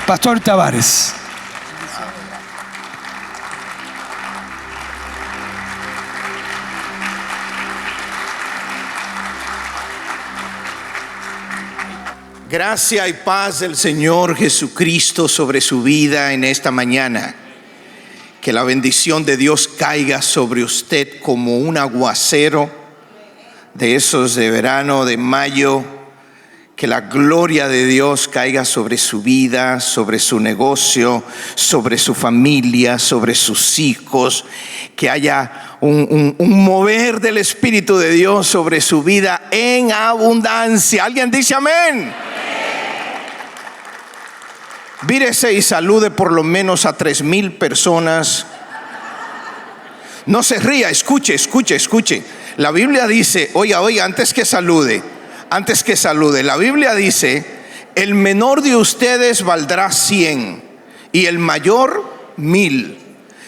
Pastor Tavares. Gracia y paz del Señor Jesucristo sobre su vida en esta mañana. Que la bendición de Dios caiga sobre usted como un aguacero de esos de verano, de mayo. Que la gloria de Dios caiga sobre su vida, sobre su negocio, sobre su familia, sobre sus hijos. Que haya un mover del Espíritu de Dios sobre su vida en abundancia. ¿Alguien dice amén? Vírese y salude por lo menos a 3,000 personas. No se ría, escuche. La Biblia dice, oiga, antes que salude, la Biblia dice, el menor de ustedes valdrá 100 y el mayor 1,000.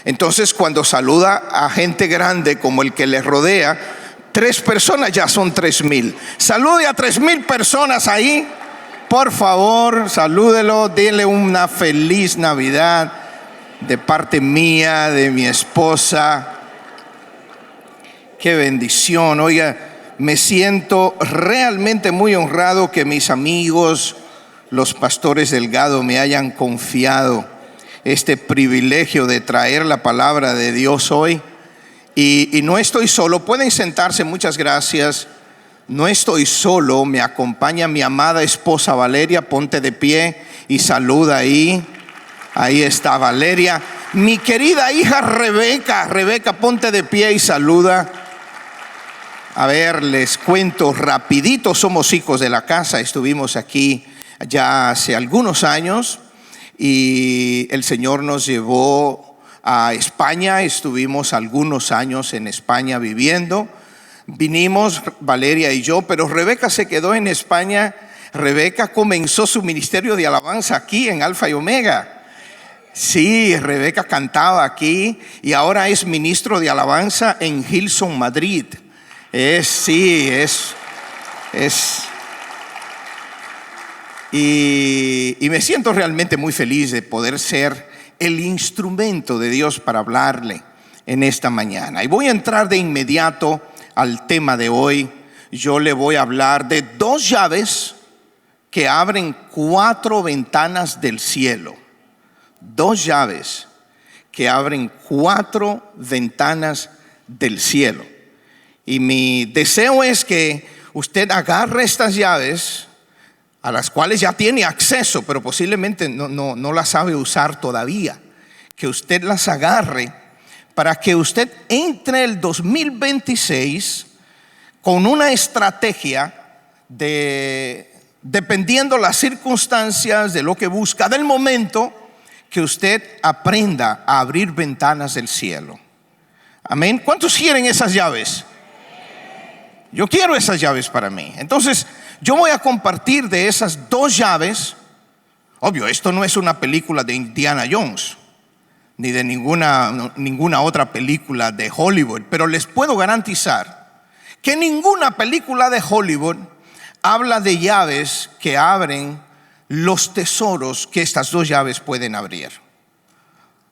Entonces, cuando saluda a gente grande como el que le rodea, 3 personas ya son 3,000. Salude a 3,000 personas ahí. Por favor, salúdelo, dile una feliz Navidad de parte mía, de mi esposa. Qué bendición. Oiga, me siento realmente muy honrado que mis amigos, los pastores Delgado, me hayan confiado este privilegio de traer la palabra de Dios hoy. Y no estoy solo, pueden sentarse, muchas gracias. No estoy solo, me acompaña mi amada esposa Valeria. Ponte de pie y saluda ahí. Ahí está Valeria. Mi querida hija Rebeca, ponte de pie y saluda. A ver, les cuento rapidito, somos hijos de la casa, estuvimos aquí ya hace algunos años y el Señor nos llevó a España, estuvimos algunos años en España viviendo. Vinimos Valeria y yo, pero Rebeca se quedó en España. Rebeca comenzó su ministerio de alabanza aquí en Alfa y Omega. Sí, Rebeca cantaba aquí y ahora es ministro de alabanza en Hillsong, Madrid. Y me siento realmente muy feliz de poder ser el instrumento de Dios para hablarle en esta mañana. Y voy a entrar de inmediato al tema de hoy. Yo le voy a hablar de 2 llaves que abren 4 ventanas del cielo. 2 llaves que abren 4 ventanas del cielo. Y mi deseo es que usted agarre estas llaves, a las cuales ya tiene acceso, pero posiblemente no las sabe usar todavía. Que usted las agarre para que usted entre el 2026 con una estrategia dependiendo las circunstancias, de lo que busca, del momento, que usted aprenda a abrir ventanas del cielo. Amén. ¿Cuántos quieren esas llaves? Yo quiero esas llaves para mí. Entonces, yo voy a compartir de esas 2 llaves. Obvio, esto no es una película de Indiana Jones, ni de ninguna otra película de Hollywood, pero les puedo garantizar que ninguna película de Hollywood habla de llaves que abren los tesoros que estas 2 llaves pueden abrir.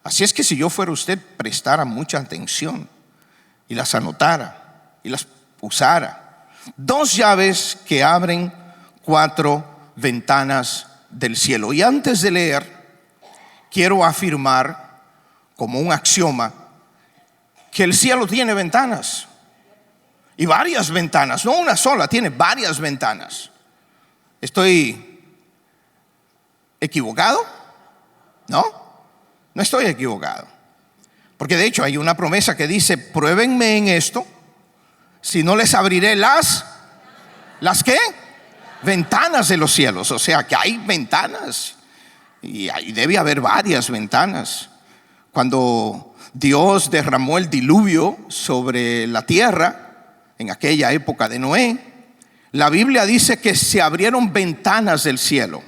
Así es que si yo fuera usted, prestara mucha atención y las anotara y las usara. 2 llaves que abren 4 ventanas del cielo. Y antes de leer, quiero afirmar como un axioma que el cielo tiene ventanas, y varias ventanas, no una sola, tiene varias ventanas. ¿Estoy equivocado? No estoy equivocado, porque de hecho hay una promesa que dice: pruébenme en esto, si no les abriré ¿las qué? Ventanas de los cielos. O sea que hay ventanas, y ahí debe haber varias ventanas. Cuando Dios derramó el diluvio sobre la tierra en aquella época de Noé, la Biblia dice que se abrieron ventanas del cielo,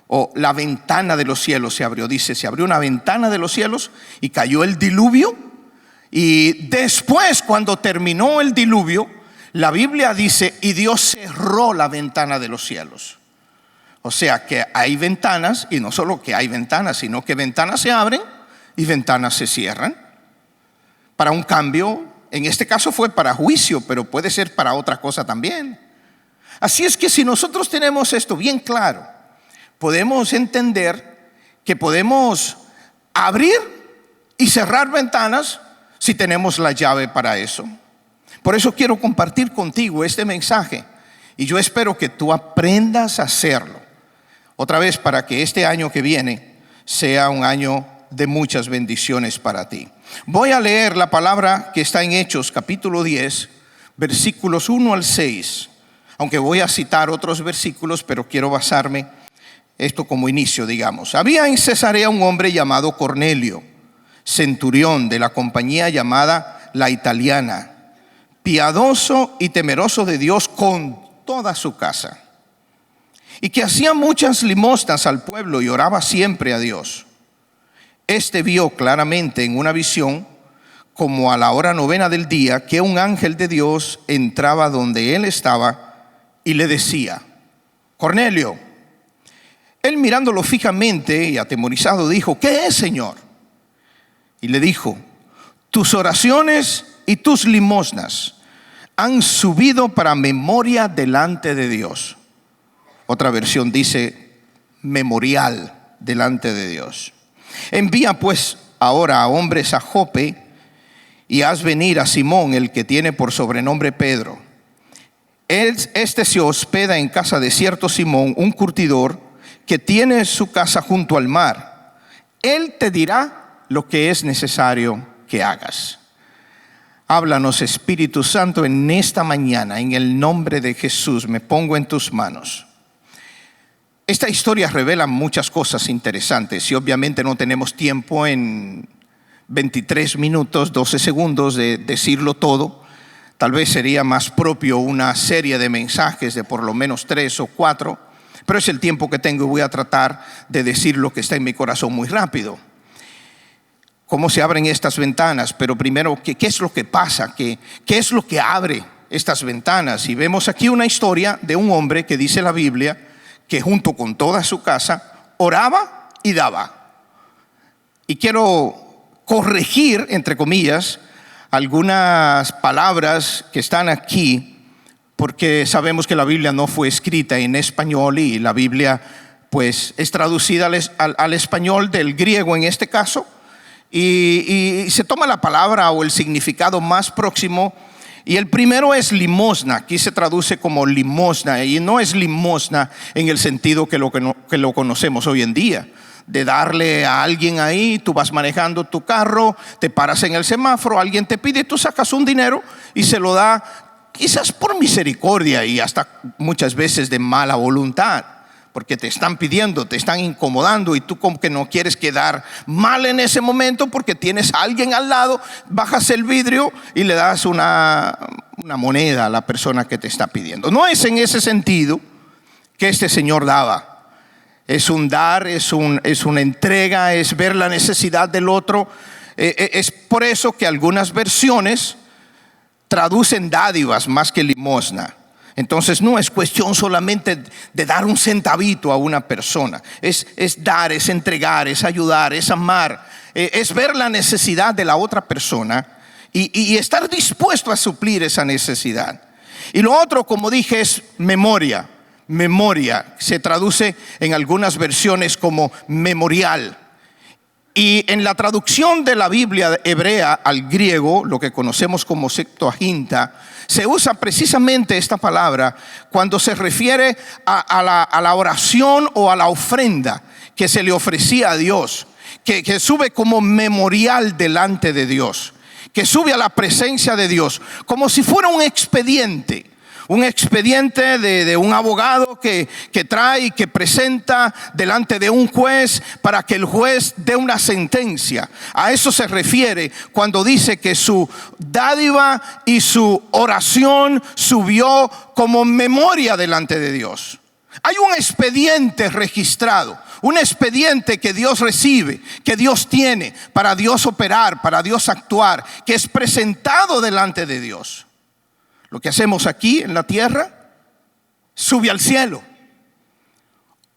o la ventana de los cielos se abrió. Dice, se abrió una ventana de los cielos y cayó el diluvio. Y después, cuando terminó el diluvio, la Biblia dice, y Dios cerró la ventana de los cielos. O sea que hay ventanas, y no solo que hay ventanas, sino que ventanas se abren y ventanas se cierran para un cambio. En este caso fue para juicio, pero puede ser para otra cosa también. Así es que si nosotros tenemos esto bien claro, podemos entender que podemos abrir y cerrar ventanas si tenemos la llave para eso. Por eso quiero compartir contigo este mensaje, y yo espero que tú aprendas a hacerlo. Otra vez, para que este año que viene sea un año de muchas bendiciones para ti. Voy a leer la palabra que está en Hechos capítulo 10, versículos 1 al 6. Aunque voy a citar otros versículos, pero quiero basarme esto como inicio, digamos. Había en Cesarea un hombre llamado Cornelio, centurión de la compañía llamada La Italiana, piadoso y temeroso de Dios con toda su casa, y que hacía muchas limosnas al pueblo y oraba siempre a Dios. Este vio claramente en una visión, como a la hora 9 del día, que un ángel de Dios entraba donde él estaba y le decía: Cornelio. Él, mirándolo fijamente y atemorizado, dijo: ¿qué es, Señor? Y le dijo: tus oraciones y tus limosnas han subido para memoria delante de Dios. Otra versión dice memorial delante de Dios. Envía pues ahora a hombres a Jope y haz venir a Simón, el que tiene por sobrenombre Pedro. Este se hospeda en casa de cierto Simón, un curtidor, que tiene su casa junto al mar. Él te dirá lo que es necesario que hagas. Háblanos, Espíritu Santo, en esta mañana, en el nombre de Jesús. Me pongo en tus manos. Esta historia revela muchas cosas interesantes y obviamente no tenemos tiempo en 23 minutos, 12 segundos de decirlo todo. Tal vez sería más propio una serie de mensajes de por lo menos 3 o 4, pero es el tiempo que tengo y voy a tratar de decir lo que está en mi corazón muy rápido. ¿Cómo se abren estas ventanas? Pero primero, ¿qué es lo que pasa? ¿Qué es lo que abre estas ventanas? Y vemos aquí una historia de un hombre que dice la Biblia que junto con toda su casa oraba y daba. Y quiero corregir, entre comillas, algunas palabras que están aquí, porque sabemos que la Biblia no fue escrita en español y la Biblia pues es traducida al español del griego en este caso, y se toma la palabra o el significado más próximo. Y el primero es limosna. Aquí se traduce como limosna, y no es limosna en el sentido que lo conocemos hoy en día, de darle a alguien ahí. Tú vas manejando tu carro, te paras en el semáforo, alguien te pide, tú sacas un dinero y se lo da, quizás por misericordia y hasta muchas veces de mala voluntad, porque te están pidiendo, te están incomodando y tú como que no quieres quedar mal en ese momento porque tienes a alguien al lado, bajas el vidrio y le das una moneda a la persona que te está pidiendo. No es en ese sentido que este señor daba. Es un dar, es una entrega, es ver la necesidad del otro. Es por eso que algunas versiones traducen dádivas más que limosna. Entonces no es cuestión solamente de dar un centavito a una persona. Es dar, es entregar, es ayudar, es amar. Es ver la necesidad de la otra persona y estar dispuesto a suplir esa necesidad. Y lo otro, como dije, es memoria. Memoria se traduce en algunas versiones como memorial. Y en la traducción de la Biblia hebrea al griego, lo que conocemos como Septuaginta, se usa precisamente esta palabra cuando se refiere a la oración o a la ofrenda que se le ofrecía a Dios, que sube como memorial delante de Dios, que sube a la presencia de Dios, como si fuera un expediente. Un expediente de un abogado que trae y que presenta delante de un juez para que el juez dé una sentencia. A eso se refiere cuando dice que su dádiva y su oración subió como memoria delante de Dios. Hay un expediente registrado, un expediente que Dios recibe, que Dios tiene para Dios operar, para Dios actuar, que es presentado delante de Dios. Lo que hacemos aquí en la tierra sube al cielo.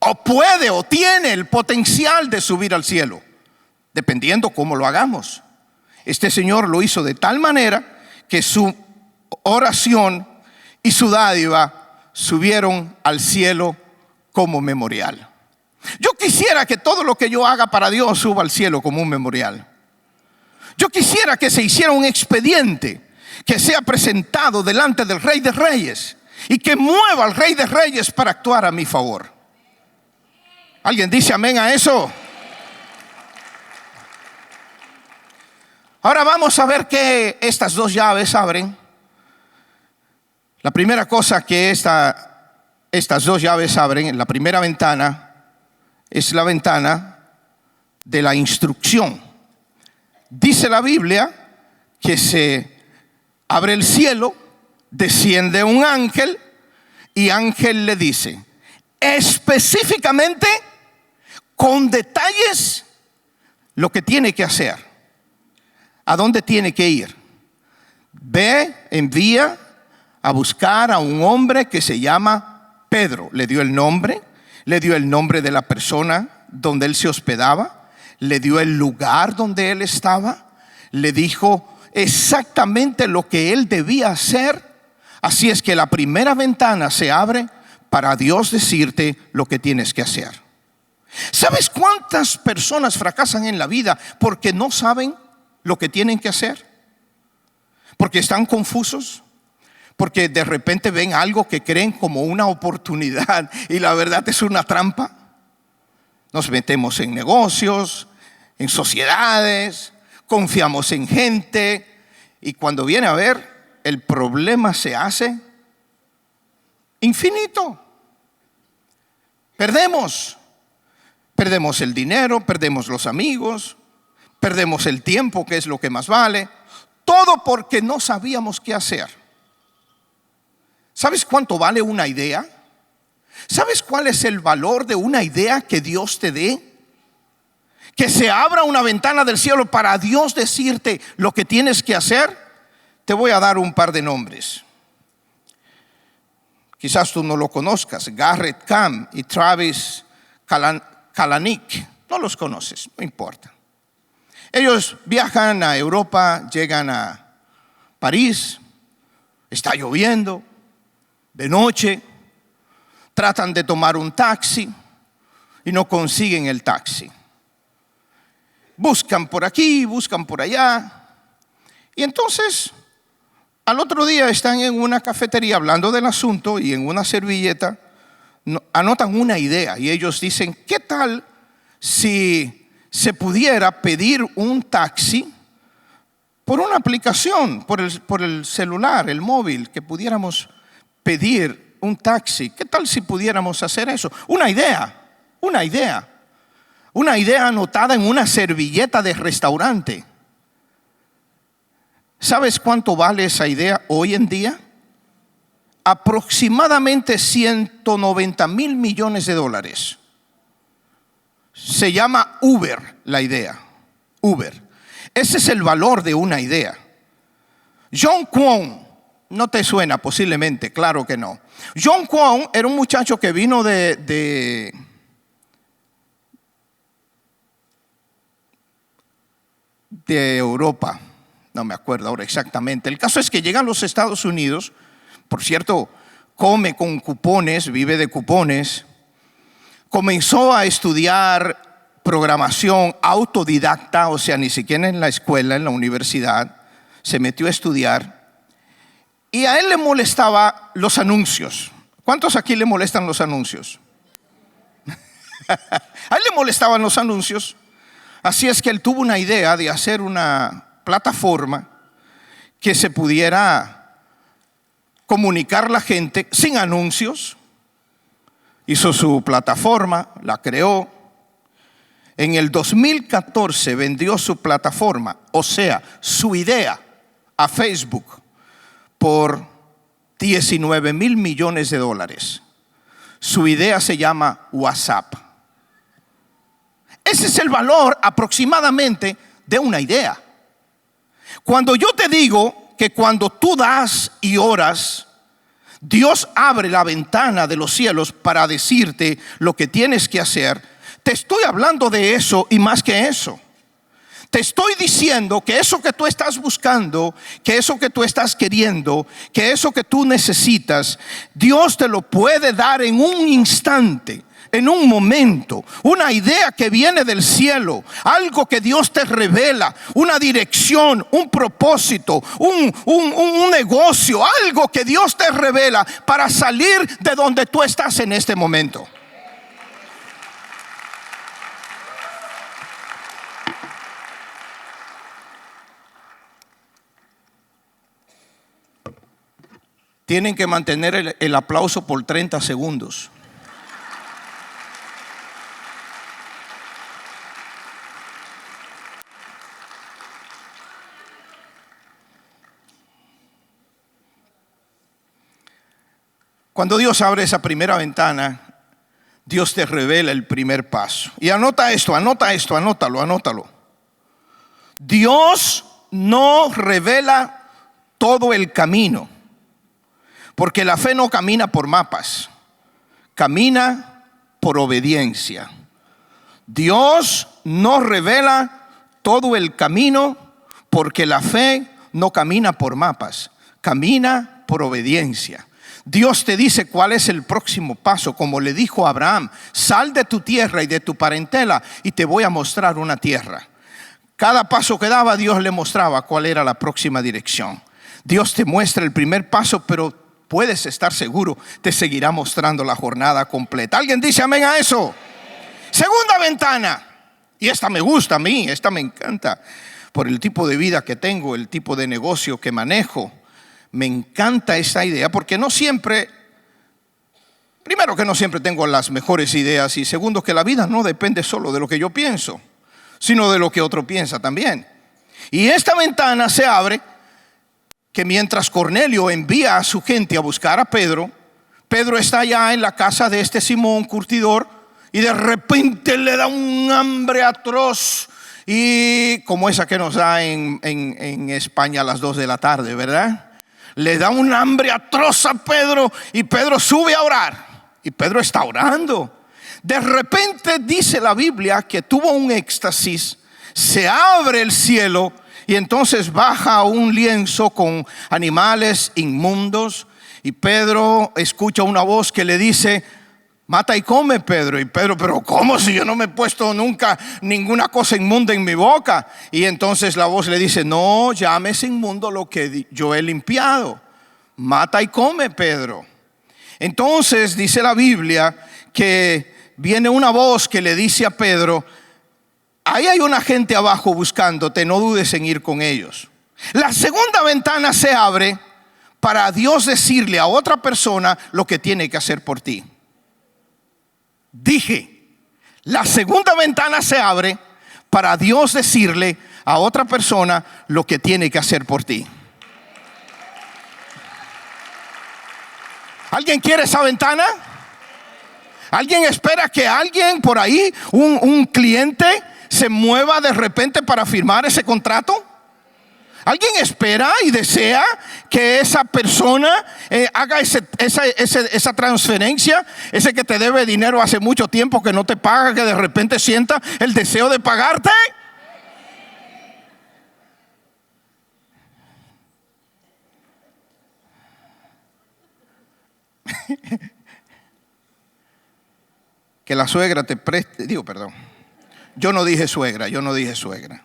o puede o tiene el potencial de subir al cielo, dependiendo cómo lo hagamos. Este señor lo hizo de tal manera que su oración y su dádiva subieron al cielo como memorial. Yo quisiera que todo lo que yo haga para Dios suba al cielo como un memorial. Yo quisiera que se hiciera un expediente que sea presentado delante del Rey de Reyes y que mueva al Rey de Reyes para actuar a mi favor. ¿Alguien dice amén a eso? Ahora vamos a ver que estas dos llaves abren. La primera cosa que estas dos llaves abren, la primera ventana, es la ventana de la instrucción. Dice la Biblia que se abre el cielo, desciende un ángel y ángel le dice específicamente, con detalles, lo que tiene que hacer, a dónde tiene que ir. Ve, envía a buscar a un hombre que se llama Pedro. Le dio el nombre de la persona donde él se hospedaba, le dio el lugar donde él estaba, le dijo exactamente lo que él debía hacer. Así es que la primera ventana se abre para Dios decirte lo que tienes que hacer. ¿Sabes cuántas personas fracasan en la vida porque no saben lo que tienen que hacer? Porque están confusos, porque de repente ven algo que creen como una oportunidad y la verdad es una trampa. Nos metemos en negocios, en sociedades, confiamos en gente y cuando viene a ver, el problema se hace infinito. Perdemos el dinero, perdemos los amigos, perdemos el tiempo, que es lo que más vale. Todo porque no sabíamos qué hacer. ¿Sabes cuánto vale una idea? ¿Sabes cuál es el valor de una idea que Dios te dé? Que se abra una ventana del cielo para Dios decirte lo que tienes que hacer. Te voy a dar un par de nombres. Quizás tú no lo conozcas. Garrett Camp y Travis Kalanick. No los conoces, no importa. Ellos viajan a Europa, llegan a París, está lloviendo, de noche, tratan de tomar un taxi y no consiguen el taxi. Buscan por aquí, buscan por allá. Y entonces, al otro día están en una cafetería hablando del asunto y en una servilleta anotan una idea y ellos dicen, ¿qué tal si se pudiera pedir un taxi por una aplicación, por el celular, el móvil, que pudiéramos pedir un taxi? ¿Qué tal si pudiéramos hacer eso? Una idea anotada en una servilleta de restaurante. ¿Sabes cuánto vale esa idea hoy en día? Aproximadamente 190 mil millones de dólares. Se llama Uber la idea. Uber. Ese es el valor de una idea. John Kwon, no te suena posiblemente, claro que no. John Kwon era un muchacho que vino de Europa. No me acuerdo ahora exactamente. El caso es que llega a los Estados Unidos. Por cierto, come con cupones, vive de cupones. Comenzó a estudiar programación autodidacta, o sea, ni siquiera en la escuela, en la universidad. Se metió a estudiar. Y a él le molestaba los anuncios. ¿Cuántos aquí le molestan los anuncios? A él le molestaban los anuncios. Así es que él tuvo una idea de hacer una plataforma que se pudiera comunicar la gente sin anuncios. Hizo su plataforma, la creó. En el 2014 vendió su plataforma, o sea, su idea, a Facebook por 19 mil millones de dólares. Su idea se llama WhatsApp. Ese es el valor aproximadamente de una idea. Cuando yo te digo que cuando tú das y oras, Dios abre la ventana de los cielos para decirte lo que tienes que hacer, te estoy hablando de eso y más que eso. Te estoy diciendo que eso que tú estás buscando, que eso que tú estás queriendo, que eso que tú necesitas, Dios te lo puede dar en un instante, en un momento. Una idea que viene del cielo, algo que Dios te revela, una dirección, un propósito, un negocio, algo que Dios te revela para salir de donde tú estás en este momento. Tienen que mantener el aplauso por 30 segundos. Cuando Dios abre esa primera ventana, Dios te revela el primer paso. Y anótalo. Dios no revela todo el camino, porque la fe no camina por mapas, camina por obediencia. Dios no revela todo el camino, porque la fe no camina por mapas, camina por obediencia. Dios te dice cuál es el próximo paso, como le dijo a Abraham: sal de tu tierra y de tu parentela y te voy a mostrar una tierra. Cada paso que daba, Dios le mostraba cuál era la próxima dirección. Dios te muestra el primer paso, pero puedes estar seguro, te seguirá mostrando la jornada completa. ¿Alguien dice amén a eso? Segunda ventana, y esta me gusta a mí, esta me encanta, por el tipo de vida que tengo, el tipo de negocio que manejo. Me encanta esta idea, porque no siempre, primero que no siempre tengo las mejores ideas, y segundo que la vida no depende solo de lo que yo pienso, sino de lo que otro piensa también. Y esta ventana se abre que mientras Cornelio envía a su gente a buscar a Pedro, Pedro está allá en la casa de este Simón curtidor, y de repente le da un hambre atroz, y como esa que nos da en España a las 2 de la tarde, ¿verdad? Le da un hambre atroz a Pedro, y Pedro sube a orar, y Pedro está orando. De repente dice la Biblia que tuvo un éxtasis, se abre el cielo y entonces baja un lienzo con animales inmundos, y Pedro escucha una voz que le dice: mata y come, Pedro. Y Pedro: pero ¿cómo, si yo no me he puesto nunca ninguna cosa inmunda en mi boca? Y entonces la voz le dice: no llames inmundo lo que yo he limpiado. Mata y come, Pedro. Entonces dice la Biblia que viene una voz que le dice a Pedro: ahí hay una gente abajo buscándote, no dudes en ir con ellos. La segunda ventana se abre para Dios decirle a otra persona lo que tiene que hacer por ti. Dije, la segunda ventana se abre para Dios decirle a otra persona lo que tiene que hacer por ti. ¿Alguien quiere esa ventana? ¿Alguien espera que alguien por ahí, un cliente, se mueva de repente para firmar ese contrato? ¿Alguien espera y desea que esa persona haga esa transferencia? Ese que te debe dinero hace mucho tiempo, que no te paga, que de repente sienta el deseo de pagarte. Que la suegra te preste, yo no dije suegra.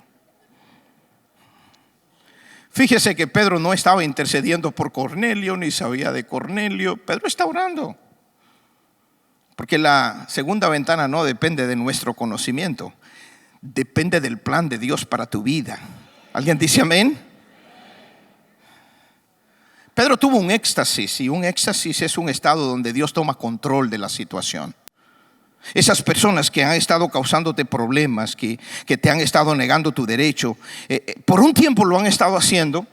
Fíjese que Pedro no estaba intercediendo por Cornelio, ni sabía de Cornelio. Pedro está orando, porque la segunda ventana no depende de nuestro conocimiento, depende del plan de Dios para tu vida. ¿Alguien dice amén? Pedro tuvo un éxtasis, y un éxtasis es un estado donde Dios toma control de la situación. Esas personas que han estado causándote problemas, que te han estado negando tu derecho, por un tiempo lo han estado haciendo,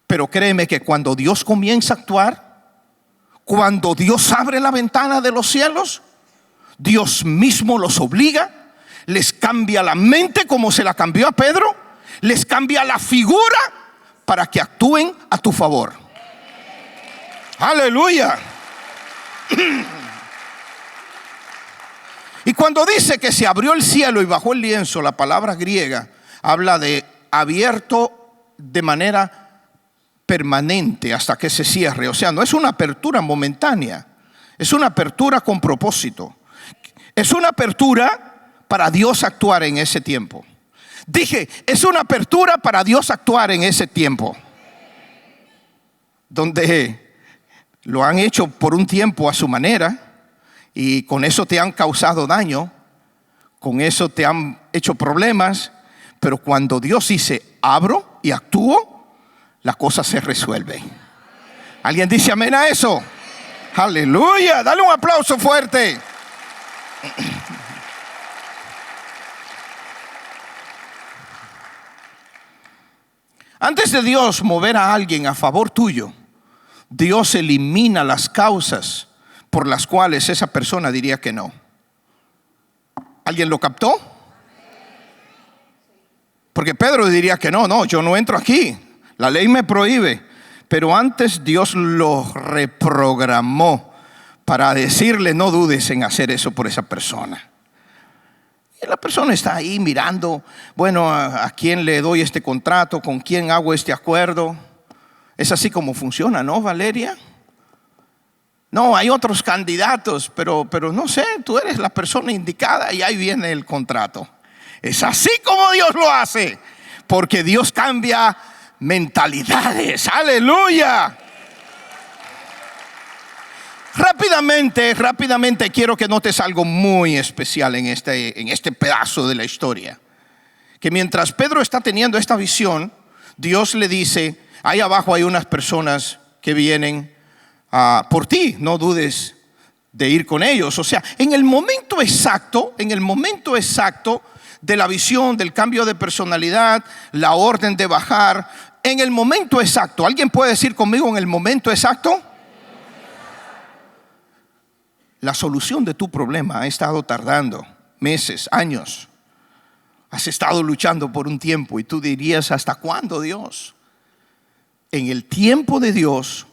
pero créeme que cuando Dios comienza a actuar, cuando Dios abre la ventana de los cielos, Dios mismo los obliga, les cambia la mente como se la cambió a Pedro, les cambia la figura para que actúen a tu favor. Aleluya. Y cuando dice que se abrió el cielo y bajó el lienzo, la palabra griega habla de abierto de manera permanente hasta que se cierre. O sea, no es una apertura momentánea, es una apertura con propósito. Es una apertura para Dios actuar en ese tiempo. Dije, es una apertura para Dios actuar en ese tiempo. Donde lo han hecho por un tiempo a su manera y con eso te han causado daño, con eso te han hecho problemas, pero cuando Dios dice abro y actúo, la cosa se resuelve. ¿Alguien dice amén a eso? Aleluya, dale un aplauso fuerte. Antes de Dios mover a alguien a favor tuyo, Dios elimina las causas por las cuales esa persona diría que no. ¿Alguien lo captó? Porque Pedro diría que no, yo no entro aquí. La ley me prohíbe. Pero antes Dios lo reprogramó para decirle: no dudes en hacer eso por esa persona. Y la persona está ahí mirando, bueno, ¿a quién le doy este contrato? ¿Con quién hago este acuerdo? Es así como funciona, ¿no, Valeria? No, hay otros candidatos, pero no sé, tú eres la persona indicada y ahí viene el contrato. Es así como Dios lo hace, porque Dios cambia mentalidades. ¡Aleluya! Rápidamente quiero que notes algo muy especial en este pedazo de la historia. Que mientras Pedro está teniendo esta visión, Dios le dice: ahí abajo hay unas personas que vienen por ti, no dudes de ir con ellos. O sea, en el momento exacto de la visión, del cambio de personalidad, la orden de bajar, en el momento exacto. ¿Alguien puede decir conmigo en el momento exacto? La solución de tu problema ha estado tardando meses, años. Has estado luchando por un tiempo y tú dirías: ¿hasta cuándo, Dios? En el tiempo de Dios,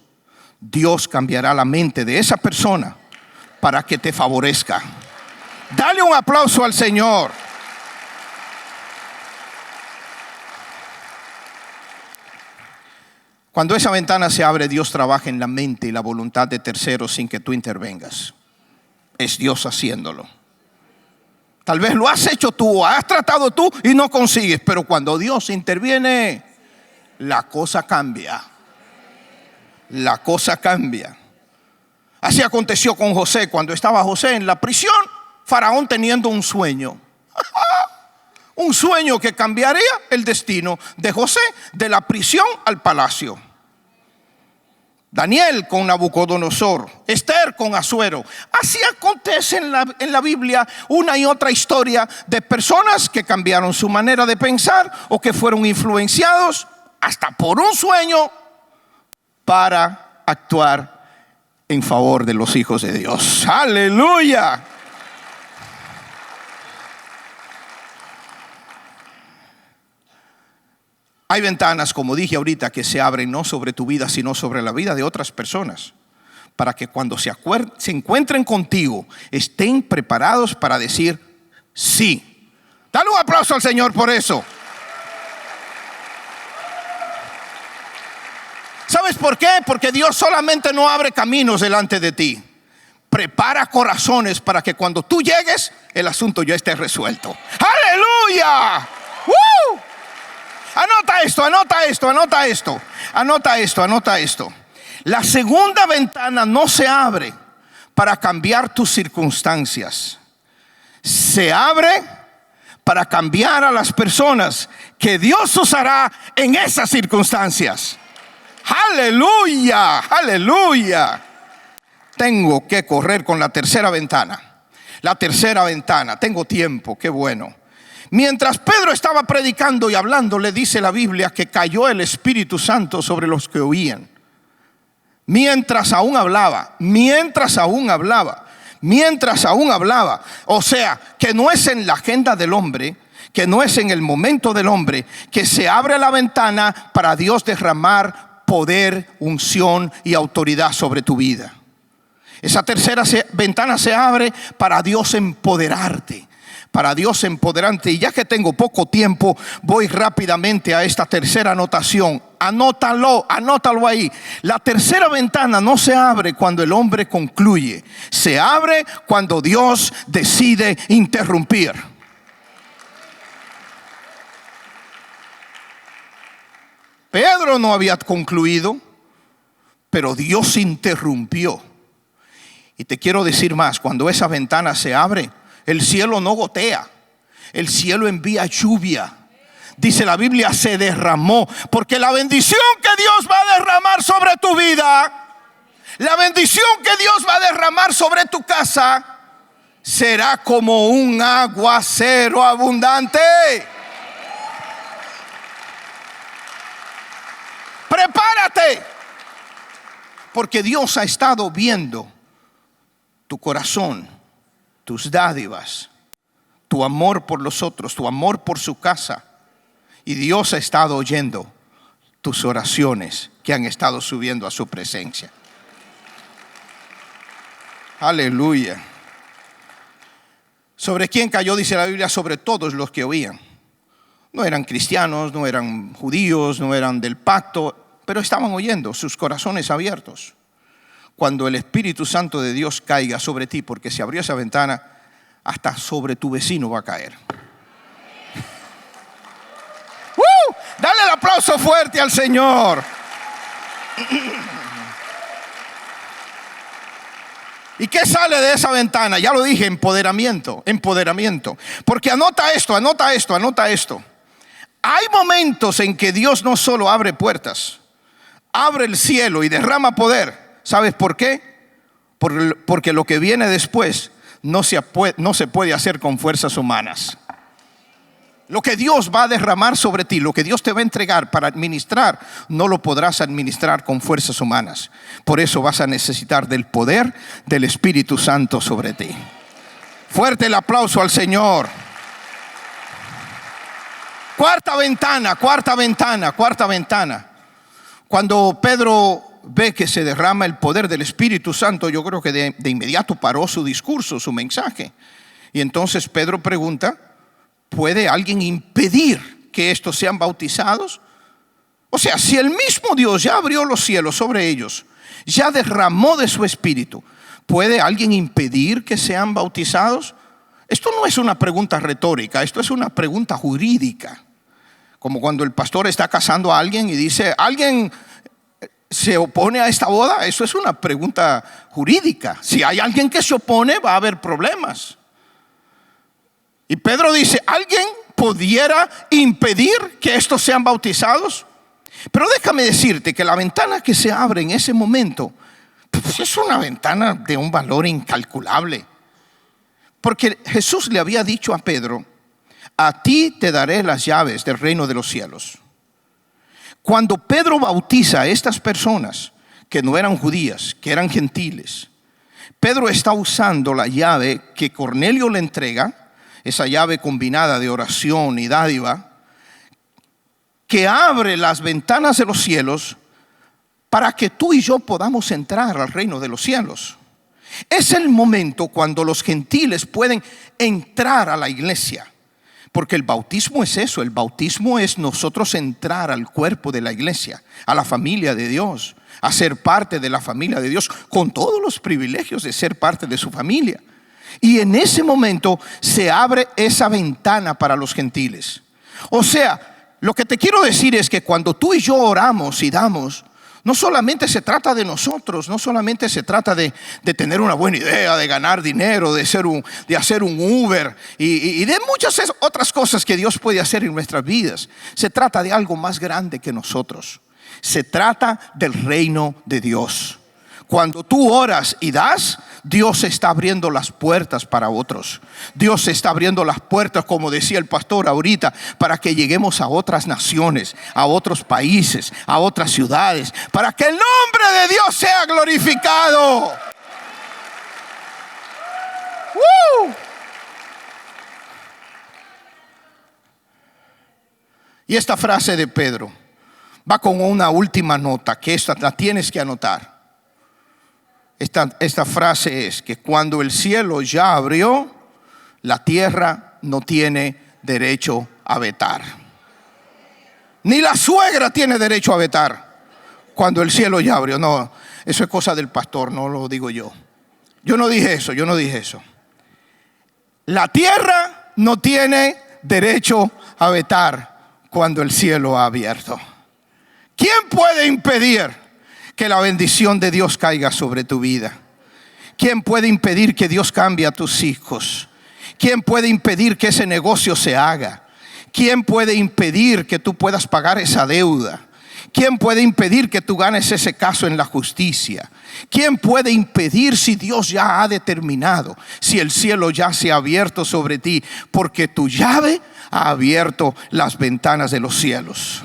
Dios cambiará la mente de esa persona para que te favorezca. Dale un aplauso al Señor. Cuando esa ventana se abre, Dios trabaja en la mente y la voluntad de terceros sin que tú intervengas. Es Dios haciéndolo. Tal vez lo has hecho tú, has tratado tú y no consigues, pero cuando Dios interviene, la cosa cambia. La cosa cambia. Así aconteció con José. Cuando estaba José en la prisión, Faraón teniendo un sueño. Un sueño que cambiaría el destino de José de la prisión al palacio. Daniel con Nabucodonosor, Esther con Asuero. Así acontece en la Biblia una y otra historia de personas que cambiaron su manera de pensar o que fueron influenciados hasta por un sueño para actuar en favor de los hijos de Dios. ¡Aleluya! Hay ventanas, como dije ahorita, que se abren no sobre tu vida, sino sobre la vida de otras personas, para que cuando se encuentren contigo, estén preparados para decir sí. Dale un aplauso al Señor por eso. ¿Sabes por qué? Porque Dios solamente no abre caminos delante de ti. Prepara corazones para que cuando tú llegues, el asunto ya esté resuelto. ¡Aleluya! ¡Woo! Anota esto. La segunda ventana no se abre para cambiar tus circunstancias. Se abre para cambiar a las personas que Dios usará en esas circunstancias. Aleluya, aleluya. Tengo que correr con la tercera ventana. Tengo tiempo, qué bueno. Mientras Pedro estaba predicando y hablando, le dice la Biblia que cayó el Espíritu Santo sobre los que oían. Mientras aún hablaba. O sea, que no es en la agenda del hombre, que no es en el momento del hombre, que se abre la ventana para Dios derramar poder, unción y autoridad sobre tu vida. Esa tercera ventana se abre para Dios empoderarte. Para Dios empoderante. Y ya que tengo poco tiempo, voy rápidamente a esta tercera anotación. Anótalo ahí. La tercera ventana no se abre cuando el hombre concluye. Se abre cuando Dios decide interrumpir. Pedro no había concluido, pero Dios interrumpió. Y te quiero decir más, cuando esa ventana se abre, el cielo no gotea, el cielo envía lluvia. Dice la Biblia, se derramó, porque la bendición que Dios va a derramar sobre tu vida, la bendición que Dios va a derramar sobre tu casa, será como un aguacero abundante. Prepárate, porque Dios ha estado viendo tu corazón, tus dádivas, tu amor por los otros, tu amor por su casa. Y Dios ha estado oyendo tus oraciones que han estado subiendo a su presencia. Aleluya. ¿Sobre quién cayó? Dice la Biblia, sobre todos los que oían. No eran cristianos, no eran judíos, no eran del pacto, pero estaban oyendo, sus corazones abiertos. Cuando el Espíritu Santo de Dios caiga sobre ti, porque se abrió esa ventana, hasta sobre tu vecino va a caer. Dale el aplauso fuerte al Señor. ¿Y qué sale de esa ventana? Ya lo dije, empoderamiento. Porque anota esto. Hay momentos en que Dios no solo abre puertas, abre el cielo y derrama poder. ¿Sabes por qué? Porque lo que viene después no se puede hacer con fuerzas humanas. Lo que Dios va a derramar sobre ti, lo que Dios te va a entregar para administrar, no lo podrás administrar con fuerzas humanas. Por eso vas a necesitar del poder del Espíritu Santo sobre ti. Fuerte el aplauso al Señor. Cuarta ventana. Cuando Pedro ve que se derrama el poder del Espíritu Santo, yo creo que de inmediato paró su discurso, su mensaje. Y entonces Pedro pregunta, ¿puede alguien impedir que estos sean bautizados? O sea, si el mismo Dios ya abrió los cielos sobre ellos, ya derramó de su Espíritu, ¿puede alguien impedir que sean bautizados? Esto no es una pregunta retórica, esto es una pregunta jurídica. Como cuando el pastor está casando a alguien y dice, ¿alguien se opone a esta boda? Eso es una pregunta jurídica. Si hay alguien que se opone, va a haber problemas. Y Pedro dice, ¿alguien pudiera impedir que estos sean bautizados? Pero déjame decirte que la ventana que se abre en ese momento, pues es una ventana de un valor incalculable. Porque Jesús le había dicho a Pedro, a ti te daré las llaves del reino de los cielos. Cuando Pedro bautiza a estas personas que no eran judías, que eran gentiles, Pedro está usando la llave que Cornelio le entrega, esa llave combinada de oración y dádiva, que abre las ventanas de los cielos para que tú y yo podamos entrar al reino de los cielos. Es el momento cuando los gentiles pueden entrar a la iglesia. Porque el bautismo es eso, el bautismo es nosotros entrar al cuerpo de la iglesia, a la familia de Dios, a ser parte de la familia de Dios, con todos los privilegios de ser parte de su familia. Y en ese momento se abre esa ventana para los gentiles. O sea, lo que te quiero decir es que cuando tú y yo oramos y damos, no solamente se trata de nosotros, no solamente se trata de tener una buena idea, de ganar dinero, de hacer un Uber y de muchas otras cosas que Dios puede hacer en nuestras vidas. Se trata de algo más grande que nosotros. Se trata del reino de Dios. Cuando tú oras y das, Dios está abriendo las puertas para otros. Dios está abriendo las puertas, como decía el pastor ahorita, para que lleguemos a otras naciones, a otros países, a otras ciudades, para que el nombre de Dios sea glorificado. Y esta frase de Pedro, va con una última nota, que esta la tienes que anotar. Esta frase es que cuando el cielo ya abrió, la tierra no tiene derecho a vetar. Ni la suegra tiene derecho a vetar cuando el cielo ya abrió. No, eso es cosa del pastor, no lo digo yo. Yo no dije eso. La tierra no tiene derecho a vetar cuando el cielo ha abierto. ¿Quién puede impedir que la bendición de Dios caiga sobre tu vida? ¿Quién puede impedir que Dios cambie a tus hijos? ¿Quién puede impedir que ese negocio se haga? ¿Quién puede impedir que tú puedas pagar esa deuda? ¿Quién puede impedir que tú ganes ese caso en la justicia? ¿Quién puede impedir si Dios ya ha determinado, si el cielo ya se ha abierto sobre ti? Porque tu llave ha abierto las ventanas de los cielos.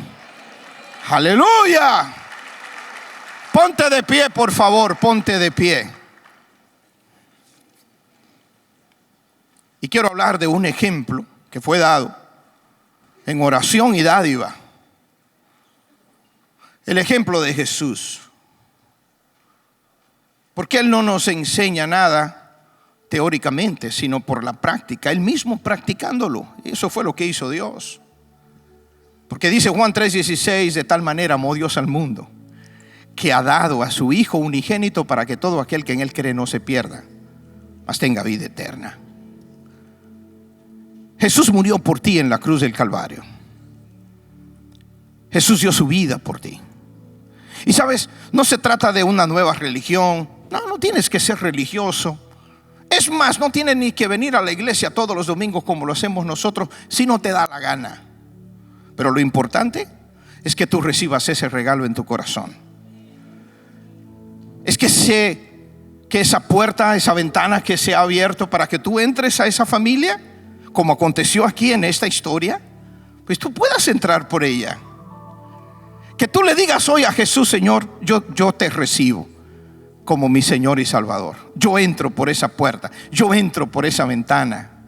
¡Aleluya! Ponte de pie, por favor, ponte de pie. Y quiero hablar de un ejemplo que fue dado en oración y dádiva. El ejemplo de Jesús. Porque Él no nos enseña nada teóricamente, sino por la práctica. Él mismo practicándolo. Eso fue lo que hizo Dios. Porque dice Juan 3:16, de tal manera amó Dios al mundo, que ha dado a su Hijo unigénito para que todo aquel que en Él cree no se pierda, mas tenga vida eterna. Jesús murió por ti en la cruz del Calvario. Jesús dio su vida por ti. Y sabes, no se trata de una nueva religión. No tienes que ser religioso. Es más, no tienes ni que venir a la iglesia todos los domingos como lo hacemos nosotros, si no te da la gana. Pero lo importante es que tú recibas ese regalo en tu corazón. Es que esa puerta, esa ventana que se ha abierto para que tú entres a esa familia, como aconteció aquí en esta historia, pues tú puedas entrar por ella. Que tú le digas hoy a Jesús: Señor, yo te recibo como mi Señor y Salvador. Yo entro por esa puerta, yo entro por esa ventana,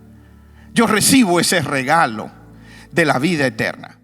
yo recibo ese regalo de la vida eterna.